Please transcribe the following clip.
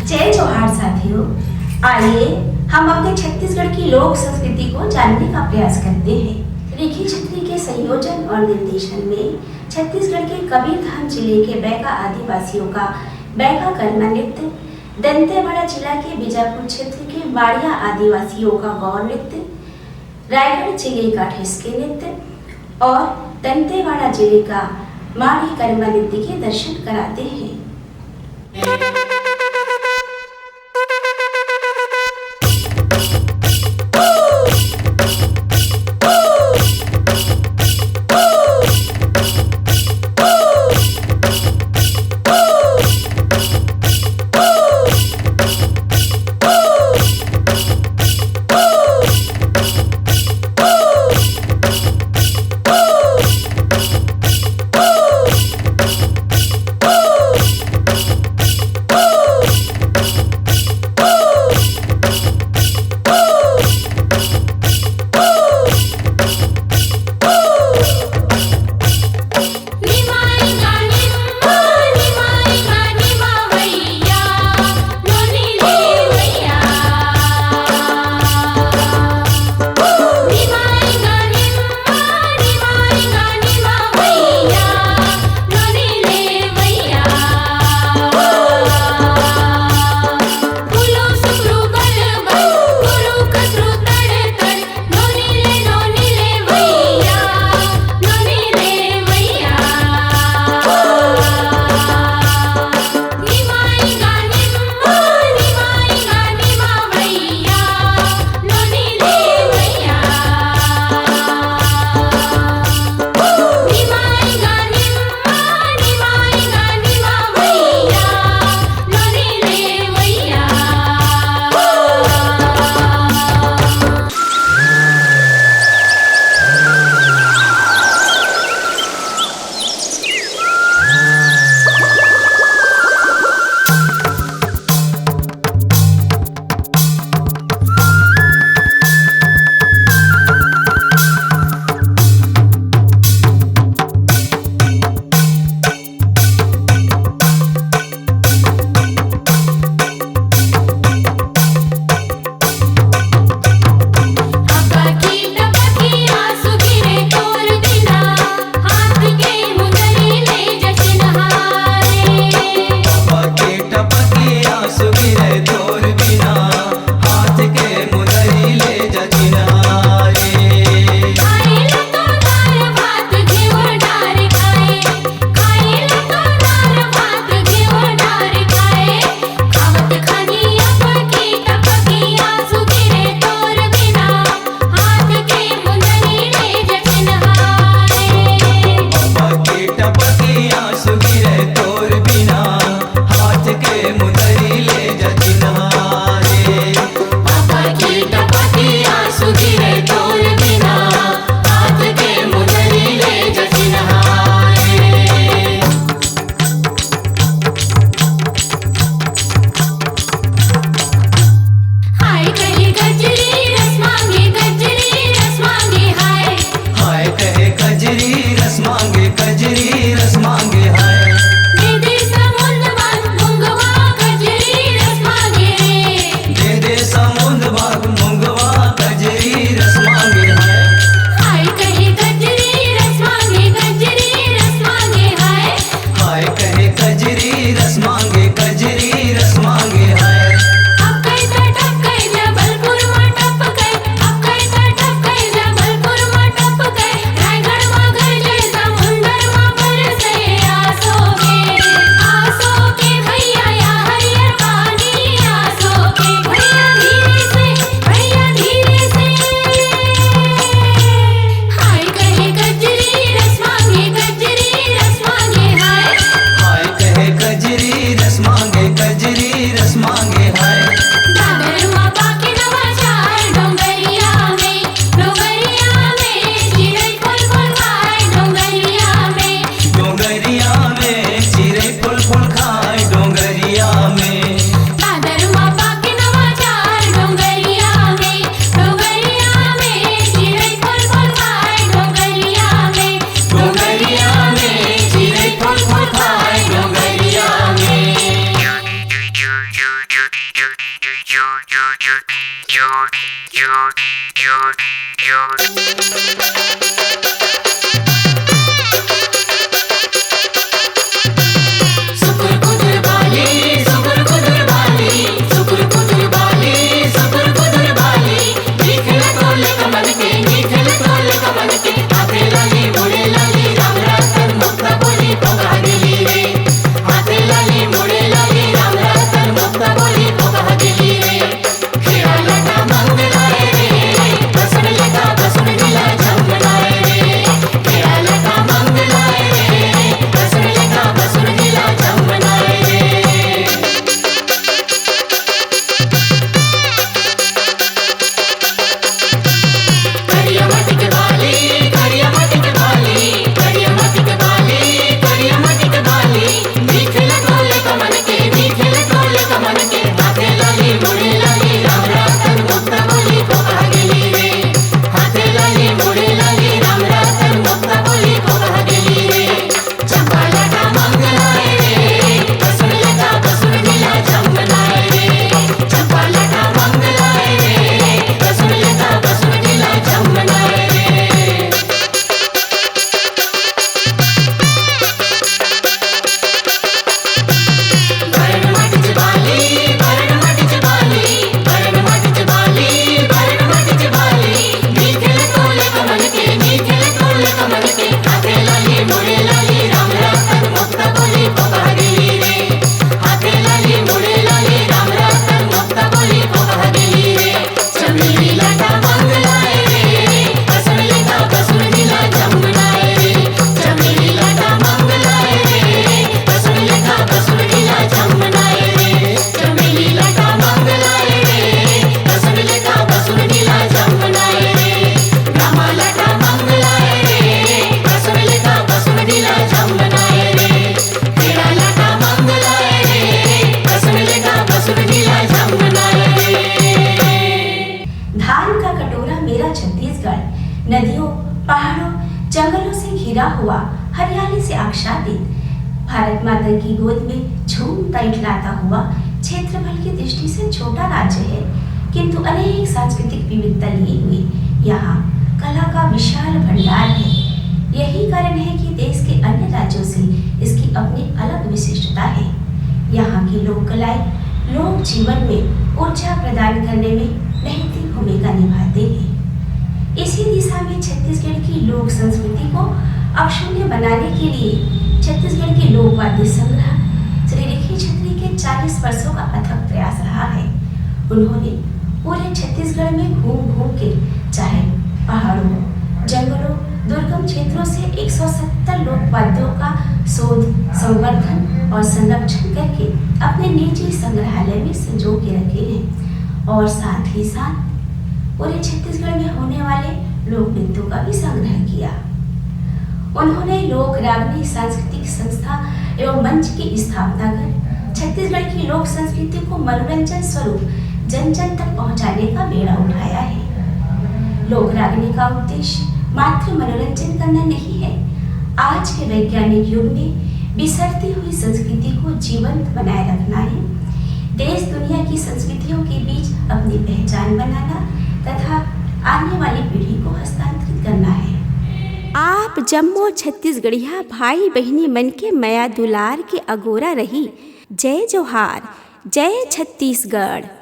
जय जोहार साथियों, आइए हम अपने छत्तीसगढ़ की लोक संस्कृति को जानने का प्रयास करते हैं। रिखी छतरी के संयोजन और निर्देशन में छत्तीसगढ़ के कबीरधाम जिले के बैगा आदिवासियों का बैगा कर्मा नृत्य, दंतेवाड़ा जिला के बीजापुर क्षेत्र के बाड़िया आदिवासियों का गौर नृत्य, रायगढ़ जिले का ठिसके नृत्य और दंतेवाड़ा जिले का माड़ी कर्मा नृत्य के दर्शन कराते हैं। नदियों, पहाड़ों, जंगलों से घिरा हुआ, हरियाली से आच्छादित, भारत माता की गोद में झूमता इठलाता हुआ क्षेत्रफल की दृष्टि से छोटा राज्य है, किंतु अनेक सांस्कृतिक विविधता लिए हुए यहाँ कला का विशाल भंडार है। यही कारण है कि देश के अन्य राज्यों से इसकी अपनी अलग विशिष्टता है। यहाँ की लोक कलाएं लोक जीवन में ऊर्जा प्रदान करने में महती भूमिका निभाते हैं। इसी दिशा में छत्तीसगढ़ की लोक संस्कृति को अक्षुण्य बनाने के लिए छत्तीसगढ़ के लोक वाद्य संग्रह श्री रेखी छत्री के 40 वर्षों का अथक प्रयास रहा है। उन्होंने पूरे छत्तीसगढ़ में घूम घूम के, चाहे पहाड़ों, जंगलों, दुर्गम क्षेत्रों से 170 लोक वाद्यों का शोध, संवर्धन और संरक्षण करके अपने निजी संग्रहालय में संजो के रखे हैं और साथ ही साथ पूरे छत्तीसगढ़ में होने वाले लोक नृत्यों का भी संग्रह किया। उन्होंने लोक रागनी सांस्कृतिक संस्था एवं मंच की स्थापना कर छत्तीसगढ़ की लोक संस्कृति को मनोरंजन स्वरूप जन जन तक पहुंचाने का बेड़ा उठाया है। लोक रागनी का उद्देश्य मात्र मनोरंजन करना नहीं है, आज के वैज्ञानिक युग में बिसरती हुई संस्कृति को जीवंत बनाए रखना है, देश दुनिया की संस्कृतियों के बीच अपनी पहचान बनाना तथा आने वाली पीढ़ी को हस्तांतरित करना है। आप जम्मो छत्तीसगढ़िया भाई बहनी मन के मया दुलार के अगोरा रही। जय जोहार, जय छत्तीसगढ़।